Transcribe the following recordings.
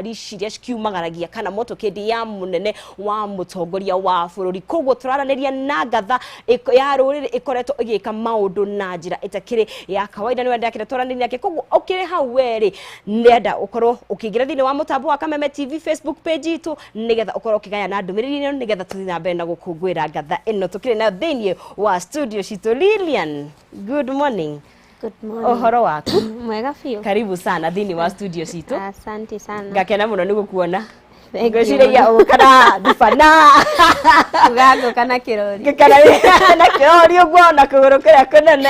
Ciria cikiumagaragia kana motokedi ya munene wa mutongoria wa bururi koguo turaraniria na gatha ya ruriri ikoretwo igika maundu na njira itakiri ya kawaida ni wenda kire turaniria yake koguo ukire hau weri nenda ukorwo ukigira thini wa mutambo wa Kameme TV Facebook page itu nigetha ukorwo ukigaya na ndumiriri ino nigetha tuthina mbere na gukungwira gatha ino tukire na thini wa studio cito. Lilian, good morning. Good morning. Ohoro waku? Mwega fiu. Karibu sana thini wa studio cito. Asante sana. Ngakena muno nigukuona. Ngwiciria ukana dufana. Ugago kana kirori. Kana na kirori uguo na kuguru kiria kunene.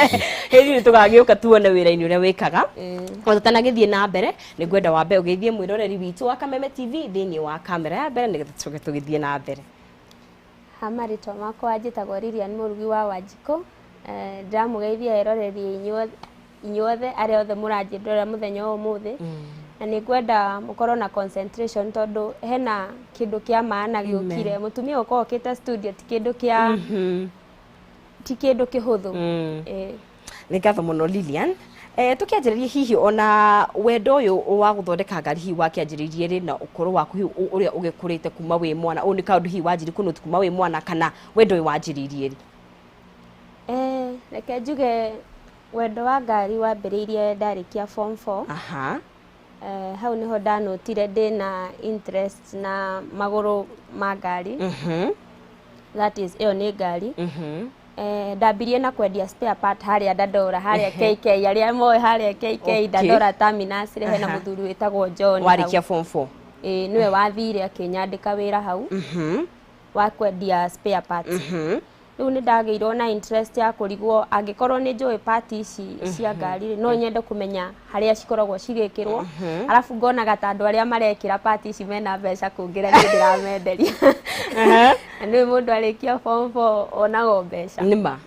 Hizi tugagiuka tuone wira-ini uria wikaga. Tutanagithie na mbere ni ngwenda wambe ugithie mwiroreri witu wa Kameme TV thini wa kamera ya mbere nigetha tucoke tugithie na mbere. Hamarito makwa ajitagwo Lilian Murugi wa Wanjiko. Ndamugeithia eroreri inyuothe aria othe muranjindora muthenya umuthi na ni gwenda mukorwo na concentration tondu hena kindu kia maana giukire mutumia uko okite studio ti kindu kia ti kindu kihuthu ni gatho muno Lilian. Tukianjiriria hihi ona wendo uyu wa guthondeka ngari hi wakianjiririe ri na ukoro waku hi uria ugikurite kuma wi mwana uni kaundu hi wanjiri kunuti kuma wi mwana kana wendo uyu wanjiririe ri? Reke njuge wendo wa ngari wambiriirie ndarikia form 4. Aha. Hau niho ndanotire ndina interest na maguru ma ngari. That is iyo ni ngari. Ndambirie na kwendia spare part haria Dandora haria KK aria moe haria KK Dandora terminus hena muthuri witagwo John. Warikia form 4? Niwe wathire akinyandika wira hau. Wa kwendia spare parts. Riu ni ndageirwo na interest ya kurigwo angikorwo ni njui party ici cia ngari no nyende kumenya haria cikoragwo cigikirwo arafu ngona gatandu aria marekira party ici mena mbeca kungira ni ndiramenderia ni mundu arikia form 4 onago mbeca nima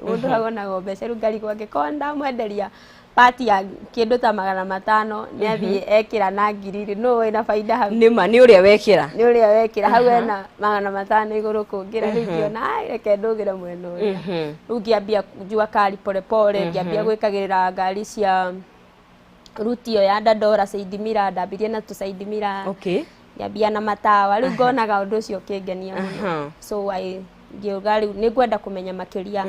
mundu agonago mbeca riu ngarigwo angikorwo ndamwenderia party ya kindu ta 500 ni athie ekira na ngiri no ina faida hau nima ni uria wekira hau ena 500 iguru kungira rikio na reke ndugire mweno riu ngiambia njua kari pole pole ngiambia gwikagirira ngari cia rutio ya Dandora Saidimira ndambirie na tu Saidimira ngiambia na matawa riu ngonaga undu ucio kingenia muno so ngiuga riu ni gwenda kumenya makiria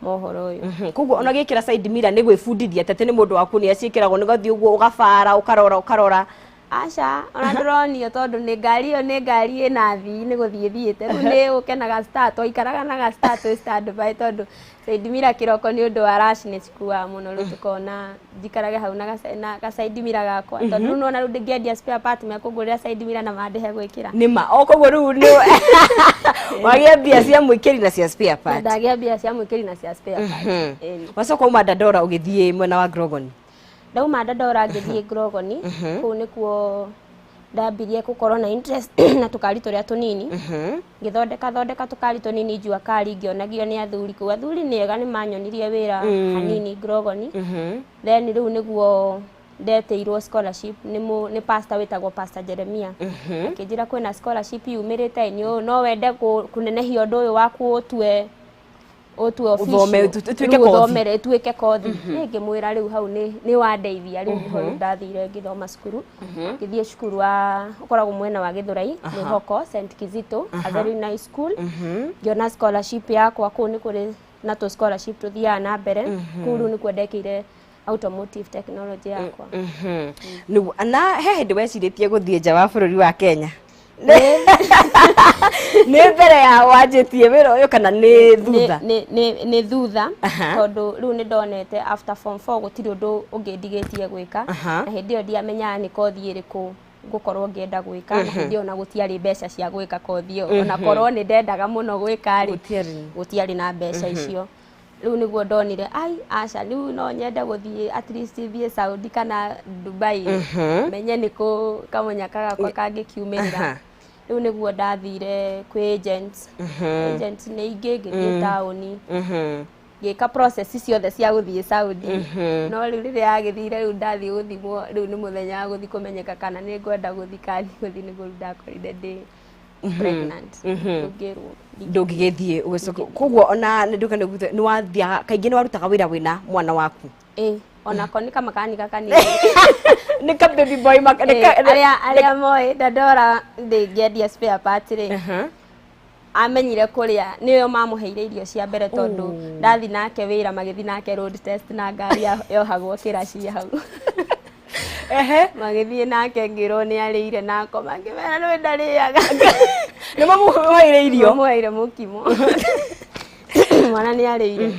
mohoro uyu koguo ona gikira side mirror ni gwifundithia tete ni mundu waku ni acikiragwo ni gathi uguo ugafara ukarora acha ona ndronio tondu ni ngari yo ni ngari ina thi ni guthie thiete riu ni ukenaga start oikaraga na ga start stand by tondu side mirror kiroko ni undu wa rush ni cikua muno riu tukona ndikarage hau na ga side mirror gakwa tondu no na riu ndingiendia spare part me kugurira side mirror na mandehe gwikira nima koguo riu ni wagia bia cia mwikiri na cia spare part ndagia bia cia mwikiri na cia spare part wacoka uma Dandora ugithie mwena wa Grogoni? Ndauma Dandora ngithie Grogoni ku nikuo ndambirie gukorwo na interest na tukari turia tunini ngithondeka tukari tunini njua kari ngionagio ni athuri ku athuri ni ega ni manyonirie wira hanini Grogoni then riu niguo ndeteirwo scholarship ni pastor witagwo Pastor Jeremia akijira kwina scholarship yumirite no wende kunenehia undu uyu waku utue official uthomere tuike kothi ngimwira riu hau ni wandeithia riu ho ndathire ngithoma cukuru ngithie cukuru wa ukoragwo mwena wa Githurai Mwihoko St Kizito a very nice school ngiona scholarship yakwa ku ni kuri na to scholarship tuthia na mbere kuru ni kwendekire automotive technology yakwa nu ana he hindi weciritie guthie nja wa bururi wa Kenya? Ni mbere ya wanjitie wira uyu kana ni thutha? Ni thutha tondu riu ni ndonete after form 4 gutiri undu ungindigitie gwika na hindi iyo ndiamenya ni kothi iriku ngukorwo ngienda gwika na hindi ona gutiari mbeca cia gwika kothi iyo ona korwo ni ndendaga muno gwika ri gutiari na mbeca icio riu niguo ndonire acha riu no nyende guthie at least thie Saudi kana Dubai menye niku kamunyaka gakwa kangikiumirira riu niguo ndathire kwi agents ni ingi ngithie tauni ngika process ciothe cia guthie Saudi no riu riria agithire riu ndathie guthimwo riu ni muthenya wa guthie kumenyeka kana ni ngwenda guthie kani guthie niguo ndakorire ndi pregnant ndungigithie ugicoka koguo ona nduka ni wathia kaingi ni warutaga wira wina mwana waku? onako ni kama kanika kanini ni ka baby boy aria moe Dandora ngedia spare part ri amenyire kuria niyo mamuheire irio cia mbere tondu ndathi nake wira magithi nake road test na ngari yohagwo kiraci hau magithi nake ngiro ni arire nako mangimera no ndariaga ni mamuheire irio mamuheire mukimo mwana ni arire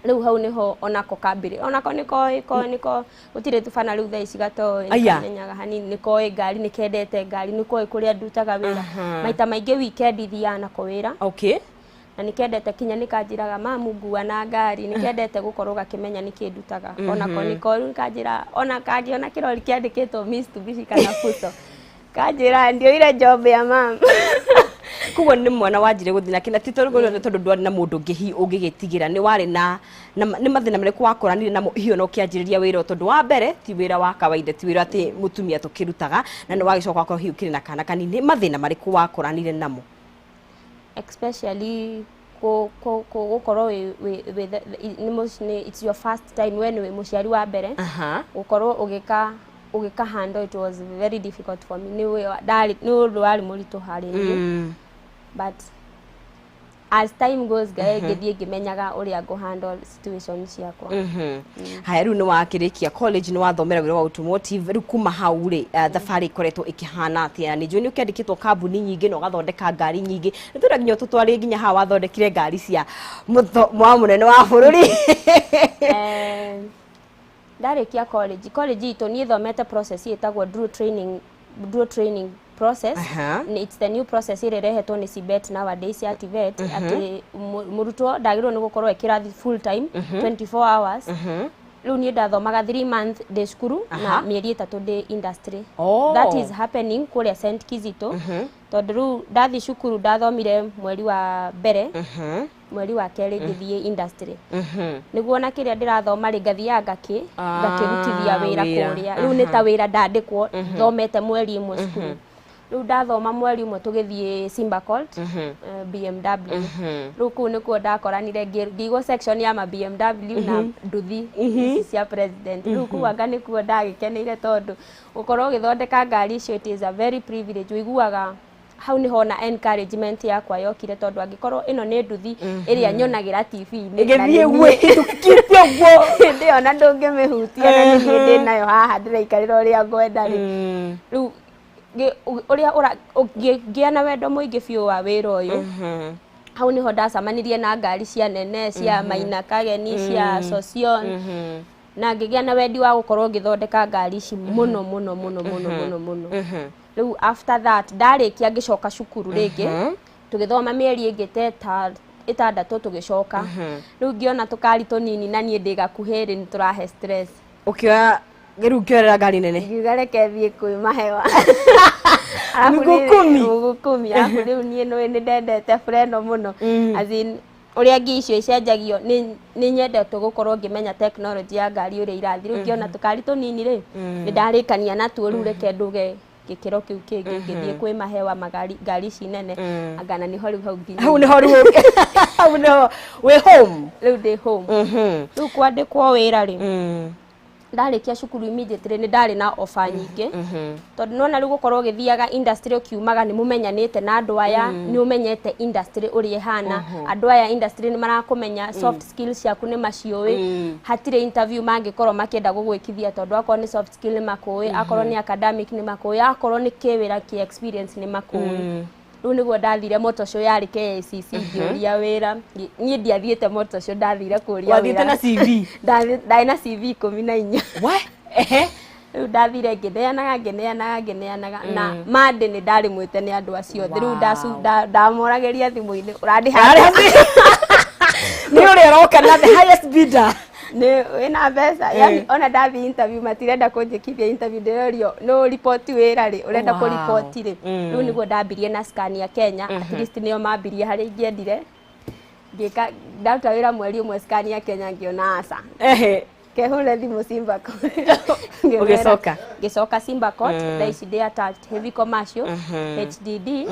riu hau niho onako kambire onako niko utire tufana riu thaici gato nyenyaga hanini niko ngari nikendete ngari niko kuria ndutaga wira maita maingi weekend thiana ko wira okay na nikendete kinya nikanjiraga mamungua na ngari nikendete gukorwo gakimenya nikindutaga onako niko kanjira ona kanjiona kirori kiandikitwo Miss Tubishi kana Fuso kanjira ndio ile job ya mama kugo ni mwana wajire guthina kina titorugoro tondu ndwari na mundu ngihi ungigitigira ni wari na ni mathina mreku wakoranire na hiyo no kianjiriria wira tondu wa mbere ti wira wa kawaida ti wira ati mutumia tukirutaga na ni wagicoka kwa hiyo kiri na kana kanini mathina mareku wakoranire namo especially gukorwo it's your first time when we muciari wa mbere gukorwo ugika handle it was very difficult for me ni wari muritu hari but as time goes ngithie ngimenyaga uria go handle situation ciakwa haya riu ni wakirikia college ni wathomera wira wa automotive riu kuma hau ri thabari ikoretwo ikihana atia ni juni ukiandikitwo kambuni nyingi no gathondeka ngari nyingi nitira nginya tutwari nginya ha wathondekire ngari cia mwa munene wa bururi ndarikia college ito ni thomete process itagwo dual training process it's the new process irerehetwo ni CBET nowadays ya TVET ati murutwo ndagirwo ni gukorwo ekirathi full time 24 hours riu ni ndathomaga 3 month de skuru na mieri 3 de industry that is happening kuria St Kizito tondu riu ndathi shukuru ndathomire mweri wa mbere mweri wa keri ngithie industry niguo na kiria ndirathoma ri ngathia ngakirutithia wira kuria riu ni ta wira ndandikwo thomete mweri imwe skuru riu ndathoma mweri umwe tugithie Simba Colt BMW riu ku nikuo ndakoranire ngigo section ya ma BMW na nduthi cia president riu ku anga nikuo ndagikeneire tondu ukorwo githondeka ngari icio it is a very privilege uiguaga hau ni hona encouragement yakwa yokire tondu angikorwo ino ni nduthi iria nyonagira TV-ini ngithie gwe tukite gwo ndio na ndungimihutia na ni ndinayo haha ndiraikarira uria ngwenda riu uria ngiana wendo muingi biu wa wira uyu hau niho ndacamanirie na ngari cia nene cia Maina Kageni cia Sosion na ngigia na wendi wa gukorwo ngithondeka ngari ici muno riu after that ndarikia ngicoka cukuru ringi tugithoma mieri ingi itandatu tugicoka riu ngiona tukari tunini na nie ndigakuhiri ni turahe stress ukioya riu ngiorera ngari nene ngigareke thie kwi mahewa ngukumi riu nie no ni ndendete freno muno as in uria ngi icio icenjagio ni nyendete gukorwo ngimenya technology ya ngari uria irathi riu ngiona tukari tunini ri ni ndarikania na tuo riu reke nduge gikiro kiu kingi ngithie kwi mahewa ngari ici nene angana ni hori hau nginya hau ni hori hau no we home riu ndi home riu kwandikwo wira ri ndarikia cukuru immediately ni ndari na offer nyingi tondu nona riu gukorwo githiaga industry ukiumaga ni mumenyanite na andu aya ni umenyete industry uri hana andu aya industry ni marakumenya soft skills yaku ni macioi hatire interview mangikorwo makienda gugwikithia tondu akorwo ni soft skill ni makui akorwo ni academic ni makui akorwo ni kiwira ki experience ni makui riu niguo ndathire motoco yari KCC ngioria wira nie ndiathiete motoco ndathire kuria wira wathite na CV ndai na CV 14 we riu ndathire ngineanaga na mande ni ndari mwite ni andu acio riu ndamorageria thimu-ini urandiha ni uri roka na the highest bidder ni wina mbeca yani ona ndathi interview matirenda kunjikithia interview ndirerio no report wira ri urenda ku report ri riu niguo ndambirie na Scania Kenya at least niyo mambirie hari ingiendire ngika ndaruta wira mweri umwe Scania Kenya ngiona asa Kehũre thimũ Simba Court. Ngĩcoka Simba Court, thaa ici ndĩ attached Heavy Commercial, HDD,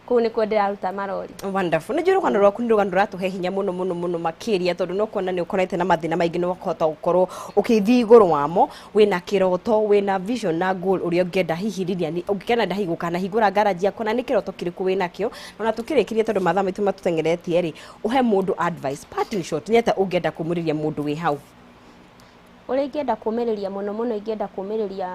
kũu nĩkuo ndĩraruta marori. Wonderful. Nĩ njũĩ rũgano rwaku nĩ rũgano rũratũhe hinya mũno makĩria tondũ no kuona nĩ ũkorete na mathĩna maingĩ nĩ ũkahota gũkorwo ũkĩthiĩ igũrũ wamo, wĩna kĩroto, wĩna vision na goal ũrĩa ũngĩenda hihi rĩrĩa ũngĩkenda hihi gũkanahingũra garage yaku, na nĩ kĩroto kĩrĩkũ wĩnakĩo, na tũkĩrĩkĩrie tondũ mathaa maitũ matũtengeretie rĩ, ũhe mũndũ advice parting shot nĩ atĩa ũngĩenda kũmũrĩria mũndũ wĩ hau. Ũrĩa ingĩenda kũmĩrĩria mũno ingĩenda kũmĩrĩria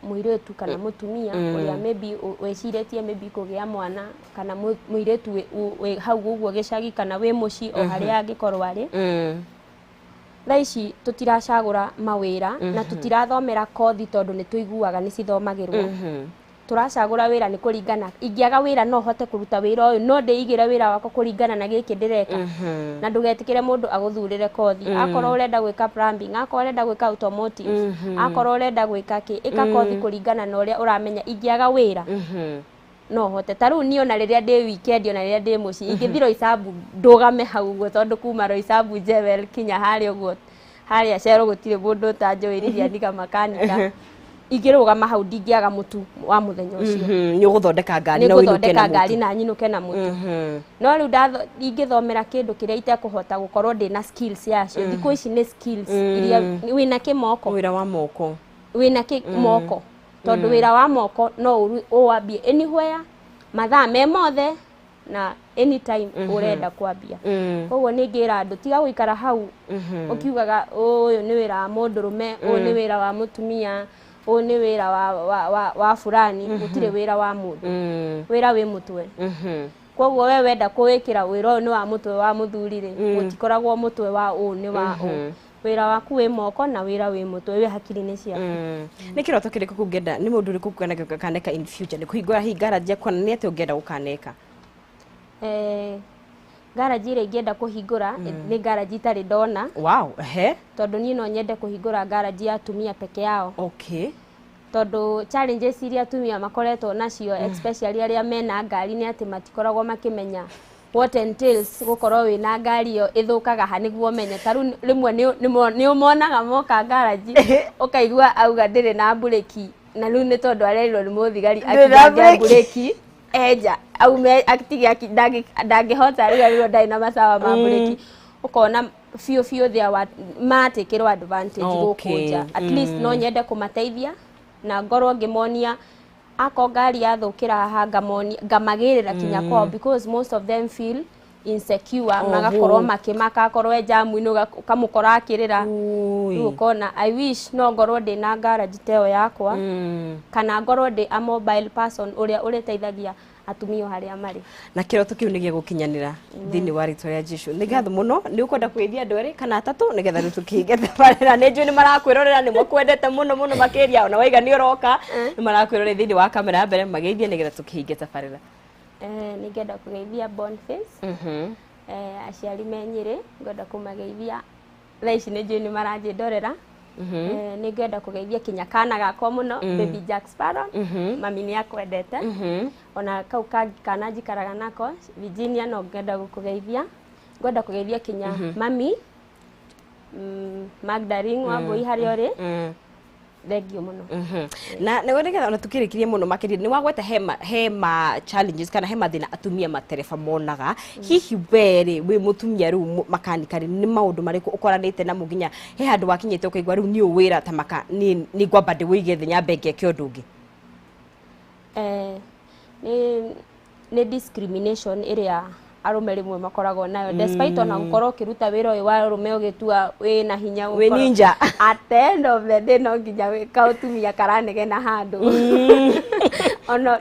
mũirĩtu kana mũtumia ũrĩa maybe wĩcirĩtie maybe kũgĩa mwana kana mũirĩtu wĩ hau ũguo gĩcagi kana wĩ mũciĩ o harĩa angĩkorwo arĩ. Thaa ici tũtiracagũra mawĩra na tũtirathomera kothi tondũ nĩ tũiguaga nĩ cithomagĩrwo. Turacagũra wĩra nĩ kũringana, ingĩaga wĩra no hote kũruta wĩra ũyũ, no ndĩigĩre wĩra wakwa kũringana na gĩkĩ ndĩreka. Na ndũgetikĩre mũndũ agũthurĩre kothi. Akorwo ũrenda gwĩka plumbing, akorwo ũrenda gwĩka automotive, akorwo ũrenda gwĩka kĩ, ĩka kothi kũringana na ũrĩa ũramenya. Ingĩaga wĩra no hote. Ta rĩu niĩ ona rĩrĩa ndĩ weekend ona rĩrĩa ndĩ mũciĩ ingĩthiĩ Roysambu ndũgame hau ũguo tondũ kuma Roysambu Jewel kinya harĩa ũguo harĩa Cero gũtirĩ mũndũ ũtanjũĩrĩria ndiga makanika. Ingĩrũgama hau ndingĩaga mũtu wa mũthenya ũcio. Nĩ ũgũthondeka ngari na ũinũke ngari na nyinũke na mũtu. No rĩu ingĩthomera kĩndũ kĩrĩa itekũhota gũkorwo ndĩna skills yacio. Thikũ ici nĩ skills iria wĩna kĩmoko. Wĩra wa moko. Wĩna kĩmoko. Tondũ wĩra wa moko no ũwambie anywhere mathaa me mothe na anytime ũrenda kwambia. Koguo nĩ ngĩra andũ tiga gũikara hau ũkiugaga ũyũ nĩ wĩra wa mũndũrũme, ũyũ nĩ wĩra wa mũtumia, ũyũ nĩ wĩra wa fulani, gũtirĩ wĩra wa mũndũ. Wĩra wĩ mũtwe. Koguo we wenda kũwĩkĩra wĩra ũyũ nĩ wa mũtwe wa mũthuri rĩ, gũtikoragwo mũtwe wa ũũ nĩ wa ũũ. Wĩra waku wĩ moko na wĩra wĩ mũtwe wĩ hakiri-inĩ ciaku. Nĩ kĩroto kĩrĩkũ ũngĩenda, nĩ mũndũ ũrĩkũ ũngĩenda gũkaneka in future, nĩ kũhingũra hihi garage yaku na nĩ atĩa ũngĩenda gũkaneka? Garage ĩrĩa ingĩenda kũhingũra nĩ garage itarĩ ndona. Wow, Tondũ niĩ no nyende kũhingũra garage ya atumia peke yao. Okay. Tondũ challenges iria atumia makoretwo nacio especially arĩa mena ngari nĩ atĩ matikoragwo makĩmenya what entails gũkorwo wĩna ngari ĩyo ĩthũkaga ha nĩguo menye. Ta rĩu rĩmwe nĩ ũmonaga moka garage ũkaigua auga ndĩrĩ na bureki, na rĩu nĩ tondũ arerirwo nĩ mũthigari akĩgĩa bureki enja aume atige ndangĩhota rĩrĩa ndarĩ na masawa ma bureki. Ũkona biũ thĩa matĩkĩrwo advantage gũkũ nja. At least no nyende kũmateithia na ngorwo ngĩmonia ako ngari yathũkĩra haha ngamagĩrĩra kinya kwao, because most of them feel insecure, magakorwo makĩmaka akorwo jamu-inĩ ũkamũkora akĩrĩra. Rĩu ũkona I wish no ngorwo ndĩna garage ta ĩyo yakwa, kana ngorwo ndĩ a mobile person ũrĩa ũrĩteithagia atumia harĩa marĩ. Na kĩroto kĩu nĩ gĩa gũkinyanĩra thĩinĩ wa rĩtwa rĩa Jesũ. Nĩ ngatho mũno, nĩ ũkwenda kwĩthia andũ erĩ kana atatũ nĩgetha rĩu tũkĩhinge thabarĩ. Nĩ njũĩ nĩ marakwĩrorera, nĩ makwendete mũno makĩria, ona waiga nĩ ũroka nĩ marakwĩrorera thĩinĩ wa kamera ya mbere magĩithie nĩgetha tũkĩhinge thabarĩ. Nĩ ngenda kũgeithia Boniface, aciari me Nyĩrĩ, ngenda kũmageithia. Thaa ici nĩ njũĩ nĩ maranjĩndorera. Nĩ ngenda kũgeithia kinya kana gakwa mũno Baby Jack Sparrow, mami nĩ akwendete. Ona kau kana njikaraga nako Virginia no ngenda gũkũgeithia. Ngenda kũgeithia kinya mami Magdalene Wambui harĩa ũrĩ. Thengiũ mũno. Na nĩgetha ona tũkĩrĩkĩrie mũno makĩria nĩ wagweta he challenges kana he mathĩna atumia matereba monaga. Hihi werĩ wĩ mũtumia rĩu makanika nĩ maũndũ marĩkũ ũkoranĩte namo nginya he handũ wakinyĩte ũkaigua rĩu niĩ wĩra ta maka nĩ ngwamba ndĩwĩige thĩ nyambe ngeke ũndũ ũngĩ? Nĩ discrimination ĩrĩa arũme rĩmwe makoragwo nayo, despite ona gũkorwo ũkĩruta wĩra ũyũ wa arũme ũgĩtua wĩna hinya wĩ ninja, at the end of the day no nginya kautumia karanegena handũ.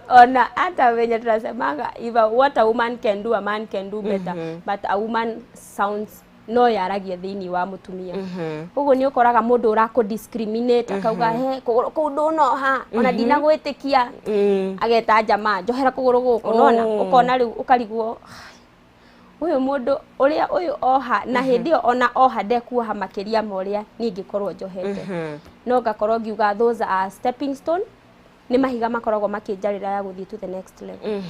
Ona hata wenye tunasemaga what a woman can do a man can do better, but a woman sounds no yaragia thĩinĩ wa mũtumia. Ũguo nĩ ũkoraga mũndũ ũrakũ discriminate akauga he kũgũrũ kũu ndũnoha ona ndinagwĩtĩkia, ageta jamaa njohera kũgũrũ gũkũ, nona ũkona rĩu ũkarigwo ũyũ mũndũ ũrĩa ũyũ oha na hĩndĩ ĩyo ona oha ndekuoha makĩria ma ũrĩa niĩ ngĩkorwo njohete. No ngakorwo ngiuga those are stepping stone, nĩ mahiga makoragwo makĩnjarĩra ya gũthiĩ to the next level.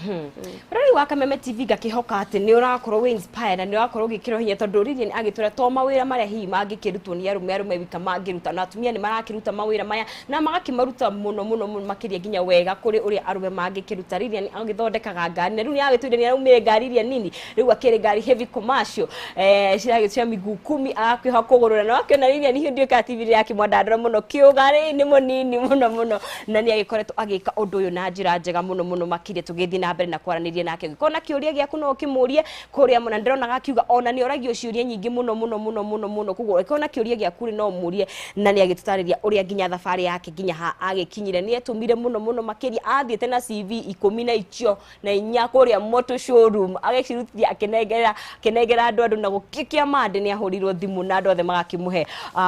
Rĩu wa Kameme TV ngakĩhoka atĩ nĩ ũrakorwo wĩ inspired na nĩ ũrakorwo ũgĩkĩrwo hinya tondũ Lilian agĩtwĩra to mawĩra marĩa hihi mangĩkĩrutwo nĩ arũme wika mangĩruta na atumia nĩ marakĩruta mawĩra maya na magakĩmaruta mũno makĩria nginya wega kũrĩ ũrĩa arũme mangĩkĩruta. Lilian agĩthondekaga ngari na rĩu nĩ agĩtwĩra nĩ araumire ngari iria nini rĩu akĩrĩ ngari heavy commercial ciragĩcia miguu 10 agakĩhoka kũgũrũra na wakĩona Lilian hindi ka TV yake mwandandora mũno kĩũga nĩ mũnini mũno na nĩ agĩkoretwo agĩka ũndũ ũyũ na njĩra njega mũno makĩria tũgĩthiĩ na mbere na kwaranĩria nake gĩkona kĩũria gĩaku no ũkĩmũrie kũrĩa mũna ndĩrona gakiuga ona nĩ oragio ciũria nyingĩ mũno koguo gĩkona kĩũria gĩaku no ũmũrie na nĩ agĩtũtarĩria ũrĩa nginya thabarĩ yake nginya ha agĩkinyire nĩ etumire mũno makĩria athiĩte na CV 14 kũrĩa motor showroom agĩcirutithia akĩnengera andũ na gũkikia mande nĩ ahũrirwo thimũ na andũ othe magakĩmũhe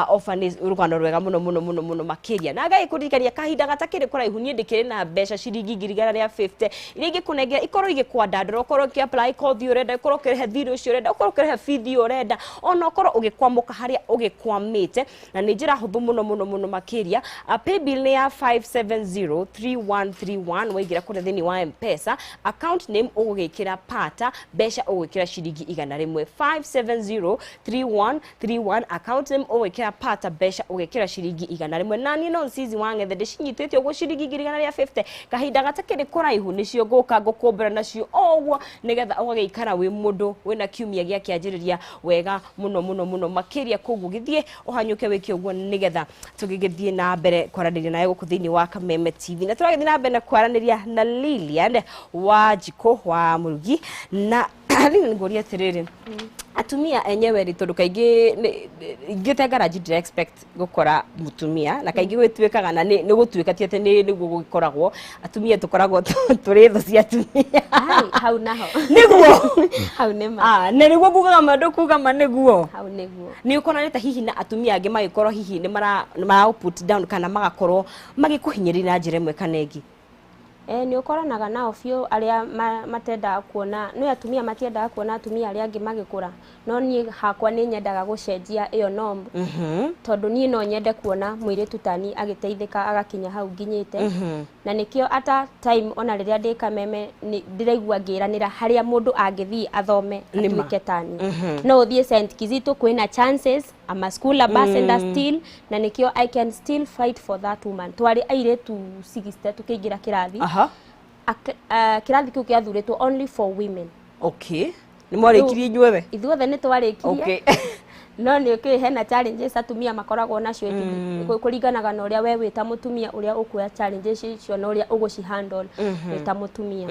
offer nĩ rũgano rwega mũno makĩria na agagĩkũririkania kahinda gatakĩrĩ kũraihu niĩ ndĩkĩrĩ na mbeca ciringi 150 iria ingĩkũnengera ikorwo igĩkwandandũra ukorwo ũkĩapply course ũrenda ukorwo ũkĩrĩha thirĩ ũcio ũrenda ukorwo ũkĩrĩha fees ũrenda ona ukorwo ũgĩkwamũka harĩa ũgĩkwamĩte na nĩ njĩra hũthũ mũno makĩria. Paybill nĩ ya 5703131 waingĩra kũrĩa thĩinĩ wa M-Pesa. Account name ũgũgĩkĩra pata mbeca ũgũgĩkĩra ciringi 100 5703131 account name ũgũgĩkĩra pata mbeca ũgũgĩkĩra ciringi 100 na niĩ no Ncizi wa Ng'ethe ndĩcinyitĩte ũguo ciringi 150 kahinda gatakĩrĩ kũraihu nĩcio ngũka ngũkũmbĩra nacio ũguo nĩgetha ũgagĩikara wĩ mũndũ wĩna kiumia gĩa kĩanjĩrĩria wega mũno makĩria koguo gĩthiĩ ũhanyũke wĩke ũguo nĩgetha tũgĩgĩthiĩ na mbere kwaranĩria nawe gũkũ thĩinĩ wa Kameme TV na tũragĩthiĩ na mbere na kwaranĩria na Lilian Wanjikũ wa Mũrugi na Lilian ngũria atĩrĩrĩ atumia enyewe ri tondu kaingĩ ingĩte garage ndire expect gũkora mutumia na kaingĩ gwĩtuĩkaga na nĩ gũtuĩka ti atĩ nĩguo gũkoragwo atumia tũkoragwo tũrĩ thũ cia atumia hau naho nĩguo hau nĩma na nĩguo kugaga mandũ kuga ma nĩguo hau nĩguo nĩ ũkonanĩte hihi na atumia angĩ magĩkorwo hihi nĩ mara put down kana magakorwo magĩkũhinyĩrĩria na njĩra ĩmwe kana ĩngĩ. Nĩ ũkoranaga nao biũ arĩa matendaga kuona nĩ atumia matiendaga kuona atumia arĩa angĩ magĩkũra no niĩ hakwa nĩ nyendaga gũcenjia ĩyo norm tondũ niĩ no nyende kuona mũirĩtu tani agĩteithĩka agakinya hau nginyĩte na nĩkĩo ata time ona rĩrĩa ndĩ Kameme ndĩraigua ngĩranĩra harĩa mũndũ angĩthiĩ athome atuĩke tani no ũthiĩ St. Kizito kwĩna chances I'm a school ambassador still na nĩkĩo I can still fight for that woman twarĩ airĩtu 60 tukĩingĩra kĩrathi kĩrathi kĩu kĩathurĩtwo only for women. Okay, nĩ mwarĩkirie inyuothe? Ithuothe nĩ twarĩkirie. Okay. No nĩ ũkĩĩ hena challenges atumia makoragwo nacio kũringanaga na ũrĩa we wĩta mũtumia ũrĩa ũkuoya challenges icio na ũrĩa ũgũcihandle wĩta mũtumia.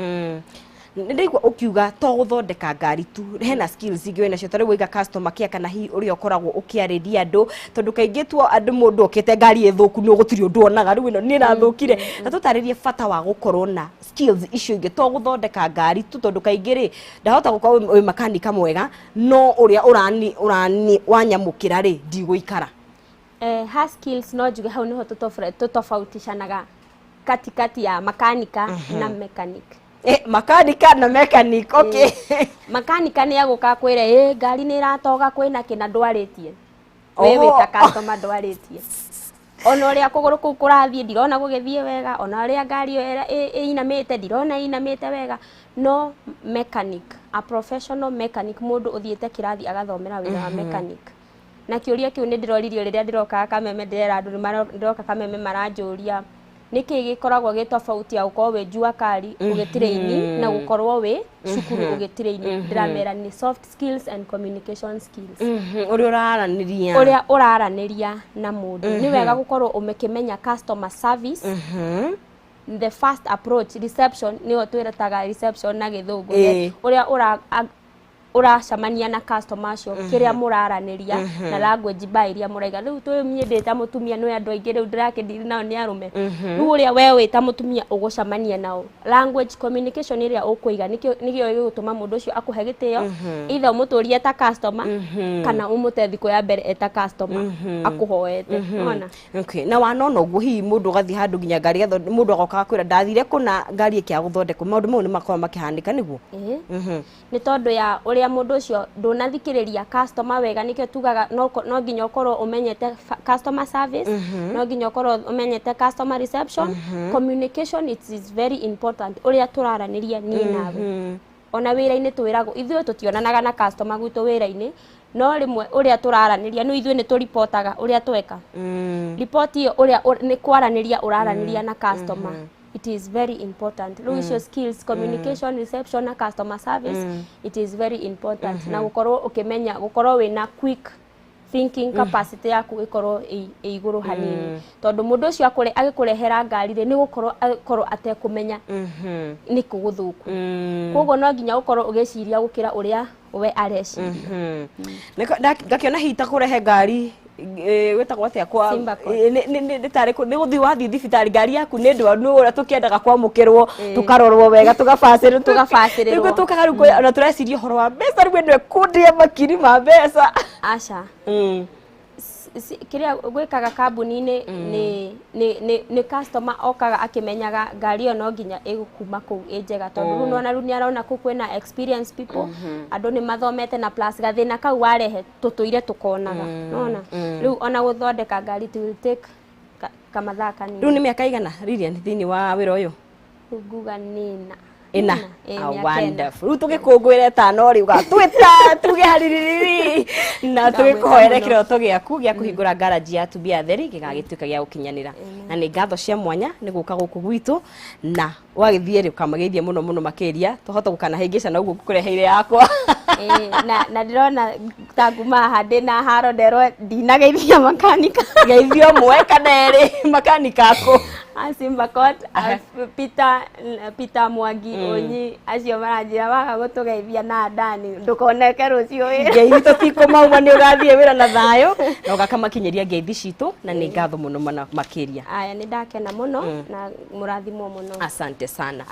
Ndĩigua ũkiuga to gũthondeka ngari tu hena skills ingĩ wĩnacio ta rĩu wĩiga customer care kana hihi ũrĩa ũkoragwo ũkĩarĩria andũ tondũ kaingĩ tu andũ mũndũ okĩte ngari ĩthũku nĩ gũtirĩ ũndũ onaga rĩu ĩno nĩ ĩrathũkire na tũtarĩrie bata wa gũkorwo na skills icio ingĩ to gũthondeka ngari tu tondũ kaingĩ rĩ ndahota gũkorwo wĩ makanika mwega no ũrĩa ũrani wanyamũkĩra rĩ ndigũikara. Ha skills no njuge hau nĩho tũtofautishanaga katikati ya makanika na mechanic. Makanika na mechanic, okay. Makanika nĩ agũka kwĩra ngari nĩ ĩratoga kwĩna kĩna ndwarĩtie we wĩta customer ndwarĩtie ona ũrĩa kũgũrũ kũu kũrathiĩ ndirona gũgĩthiĩ wega ona ũrĩa ngari ĩinamĩte ndirona ĩinamĩte wega no mechanic a professional mechanic mũndũ ũthiĩte kĩrathi agathomera wĩra wa mechanic na kĩũria kĩu nĩ ndĩroririo rĩrĩa ndĩroka Kameme ndĩrera andũ ndĩroka Kameme maranjũria nĩkĩ gĩkoragwo gĩtofauti ya gũkorwo wĩ jua kari ũgĩtiraini na gũkorwo wĩ cukuru ũgĩtiraini ndĩramera ni soft skills and communication skills ũrĩa ũraranĩria na mũndũ nĩ wega gũkorwo ũmĩkĩmenya customer service the first approach reception nĩyo twĩrataga reception na gĩthũngũ ũrĩa uracamania na customer acio kĩrĩa mũraranĩria na language iria mũraiga rĩu twĩ ndĩta mũtumia nĩ andũ aingĩ rĩu ndĩrakĩndiri nao nĩ arũme rĩu ũrĩa we wĩta mũtumia ũgũcamania nao language communication ĩrĩa ũkũiga nĩkĩo gĩgũtũma mũndũ ũcio akũhe gĩtĩo either ũmũtũrie ta customer kana ũmũte thikũ ya mbere eta customer akũhoete ona. Okay, na wanona ũguo hihi mũndũ ũgathiĩ handũ nginya ngari mũndũ agoka kwĩra ndathire kũna ngari ĩkĩa gũthondekwo maũndũ mau nĩ makoragwo makĩhanĩka nĩguo nĩ tondũ ya ũrĩa uria mundu ucio ndunathikiriria customer wega nikio tugaga no nginya ukorwo umenyete customer service no nginya ukorwo umenyete customer reception communication it is very important uria turaraniria ni nawe ona wira-ini twiragwo ithuĩ tutionanaga na customer gwitũ wira-ini no rimwe uria turaraniria no ithuĩ ni turipotaga uria tweka report iyo uria ni kwaraniria uraraniria na customer it is very important your skills communication reception na customer service it is very important na gukorwo ukimenya gukorwo wina quick thinking capacity yaku ikorwo iguru hanini tondu mundu ucio agikurehera ngari ni gukorwo atekumenya ni kuguthuku koguo no nginya gukorwo ugiciria gukira uria we areciria ngakiona hita kurehe ngari wetagwo atia kwa ni tari ni guthi wathi thibitari ngari yaku ni ndwaru ura tukiendaga kwamukirwo tukarorwo wega tugafacirwo tukaga ruko ona tureciria horo wa mbeca rwe ndwe kundia makiri ma mbeca aca kiria gwikaga kambuni-ini ni customer okaga akimenyaga ngari yo no nginya igukuma ku njega tondu nona ni arona ku kwina experience people andu ni mathomete na plus gathina kau warehe tutuire tukonaga nona riu ona guthondeka ngari to take kamathaka ni riu ni miaka igana Lilian thini wa wira uyu nguga nina ina wonderful riu tugikungwire tano riu gatwita tuge haririri na tugikoera kiroto giaku gia kuhingura garage ya Tubia Theri gigagituika gia gukinyanira na ni ngatho cia mwanya ni guka guku gwitu na wagithie ri kamageithie muno makiria tuhota gukana hingica na uguo kureheire yakwa na ndirona tanguma hande na haro nderwo ndinageithia makanika geithio mwe kana eri makanika ako Asimba Court Peter Mwangi onyi acio maranjira waga gutugeithia na ndani ndukoneke rucio wi ngeithi tutikumauma ni ugathie wira na thayo na ugakamakinyeria ngeithi citu na ni ngatho muno makiria aya ni ndakena muno na murathimo muno asante sana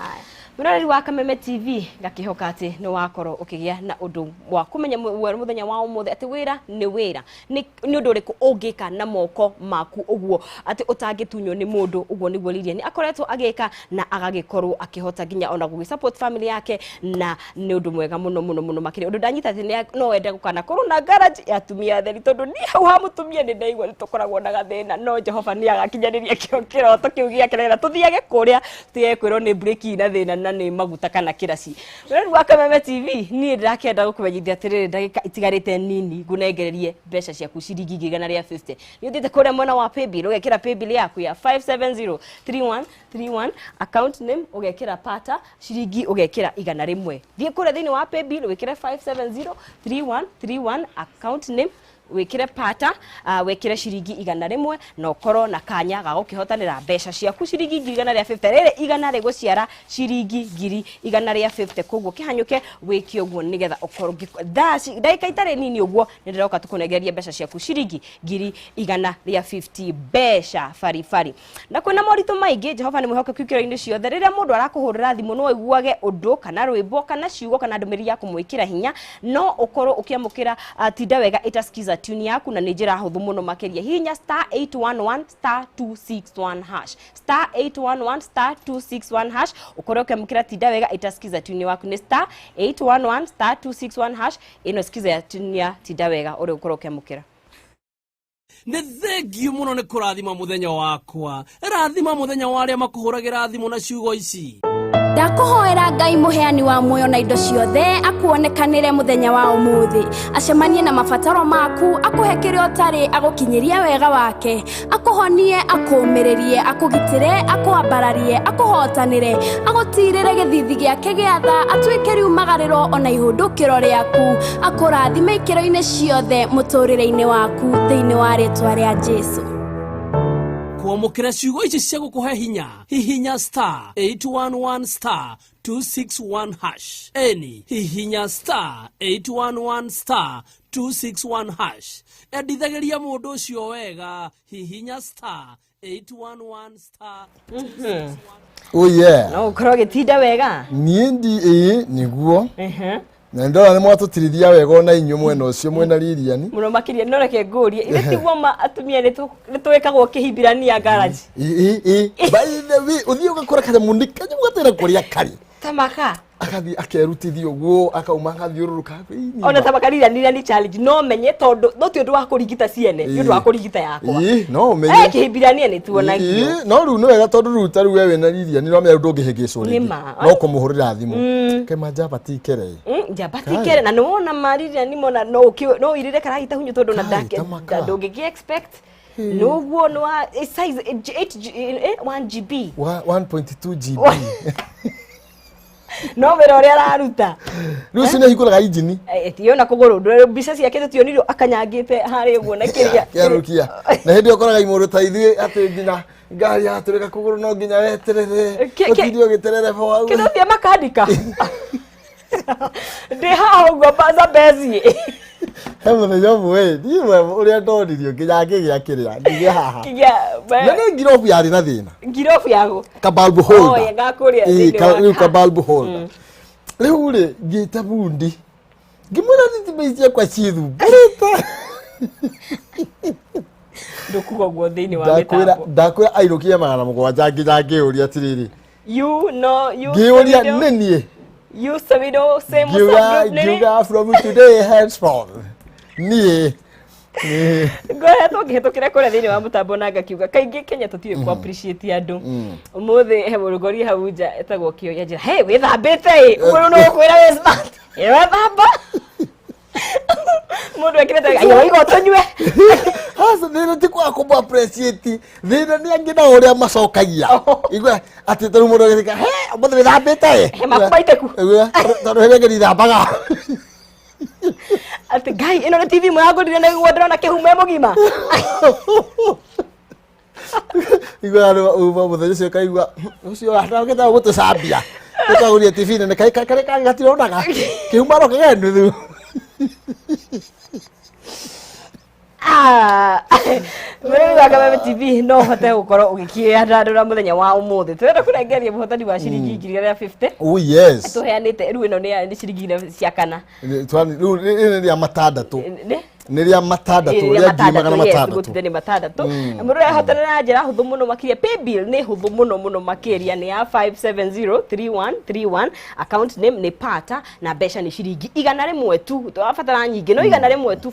Murori wa Kameme TV ngakihoka ati ni wakorwo ukigia na undu wa kumenya muthenya wa umuthe ati wira ni undu uriku ungika na moko maku uguo ati utangitunyo ni mundu uguo niguo Lilian akoretwo agika na agagikorwo akihota ginya ona gugi support family yake na ni undu mwega muno makiri undu danyita ati no wende gukana kuru na garage ya Tumia Theri tondu ni hau ha mutumia ni ndaigwa ni tukoragwo na gathina no Jehova ni agakinyaniria kiroto kiu giake na tuthiage kuria tuyekwirwo ni break na thina na ni maguta kana kirasi Murori wa Kameme TV ni ndakenda gukumenyithia atiriri ndagika itigarite nini ngunengererie mbeca ciaku ciringi 150 ni uthite kuria mwena wa paybill ugekira paybill yaku ya 5703131 account name ugekira pata ciringi ugekira 100 thie kuria thini wa paybill ugekira 5703131 account name wikire pata wekire ciringi 100 na ukorwo na kanya ga gukihotanira mbeca ciaku ciringi 150 rere igana riguciara ciringi 150 koguo kihanyuke wiki uguo nigetha ukorwo ndaika itare nini uguo ni ndiroka tukunegeria mbeca ciaku ciringi 150 mbeca fari na kwina moritu maingi Jehova ni mwihoke kwikiro-ini ciothe rere mundu arakuhurira thimu no iguage undu kana rwimbo kana ciugo kana ndumiri ya kumwikira hinya no ukorwo ukiamukira tinda wega itaskiza tune yaku na ni njira huthu muno makiria hinya *811*261 hash *811*261 hash ukorwo ukiamukira tinda wega itaskiza tune waku ni *811*261 hash ino skiza ya tune ya tinda wega uri ukorwo ukiamukira nĩ thengiũ mũno nĩ kũrathima mũthenya wakwa rathima mũthenya wa arĩa makũhũragĩra thimũ na ciugo ici ndakuhoera Ngai muheani wa muoyo na indo ciothe akuonekanire muthenya wa umuthi acemanie na mabataro maku akuhe kiria utari agukinyiria wega wake akuhonie akuumiririe akugitire akuambararie akuhotanire agutirire githithi giake giatha atwike riumagariro ona ihundukiro riaku akurathime ikiro-ini ciothe muturire-ini waku thiini wa ritwa ria Jesu kuamukira ciugo ici cia gukuhe hinya hihinya *811*261 hash eni hihinya *811*261 hash endithagiria mundu ucio wega hihinya *811*261 oh yeah no ukorwo gitinda wega nie ndi niguo na ndora ni mwatutirithia wega na inyu mwena ucio mwena Lilian muno makiria no reke ngurie ile tigwo ma atumia ni twekagwo kihimbirania garage by the way uthio gakora kanya mundi kanya mugatera kuria kari tamaka akathi akerutithio guo akauma ngathiururuka ona tabakarira ni challenge no menye tondu no ti undu wa kurigita ciene ni undu wa kurigita yakwa no menye kihibirania ni tuonagio no riu no wega tondu riu taru wewe na riria ni no me ndungihigicwo ringi no kumuhurira thimu ke majaba tikere njamba tikere na no mariria ni mona no irire karagita hunyu tondu na ndungi expect Nuguo no size 1 GB 1.2 GB no pero ore araruta Lucy ne hikulaga injini tiona kuguru mbica ciake tutioniro akanyangite hari uguo na kiria kiarukia na hindi okoraga imuru ta ithui ati nginya ngari yaturika kuguru no nginya weterere utirio giterere fo au kino thia makandika ndi ha uguo baza bezi Hemwe yomwe ndiwe uria ndoririo nginya ngigia kiria ngigia haha kigia na ngirofu yari na thina ngirofu yago ka bulb holder ya ngakuria thini ka bulb holder riu ri ngita bundi ngimura nitimeisia kwa chithu garita ndukugo guo thini wa mitambo ndakwira airukia magana mugwanja nginya ngiuria atiriri you ngiuria nenie you sabido same group nini Giuga from today henceforth nie Ngohetukire kuria thini wa mutambo na ngakiuga kaingi Kenya tutiwe ku appreciate andu umuthi he murugori hau nja etagwo kio ya njira hey withambite uguru no kwira we smart wethamba mundu ekirete ayo igo tonywe hasa nino ti kwa ku appreciate thina ni angina uria macokagia igwa ati taru mundu agithika he umuthi withambite he makubaite ku tondu hege ni thambaga ati gai ino ni TV mwangu ndire na guo ndona kihume mugima igwa ro uba muthenya cio kaigwa ucio atageta gutucambia tukaguria TV nene kare gatironaga kihumaro kagenu thu Mwe wakabe TV no hote gukoro ugikia ndandura muthenya wa umuthi twenda kurengeria muhotani wa ciringi 50 oh yes tuheanite riu ino ni ciringi cia kana twani riu ni ya matandatu ni ria matandatu ria ngimagana matandatu gutitheni matandatu mundu ahotana na njira huthu muno makiria pay bill ni huthu muno makiria ni ya 5703131 account name ni Pata na besha ni ciringi 100 tu twabatara nyingi no 100 tu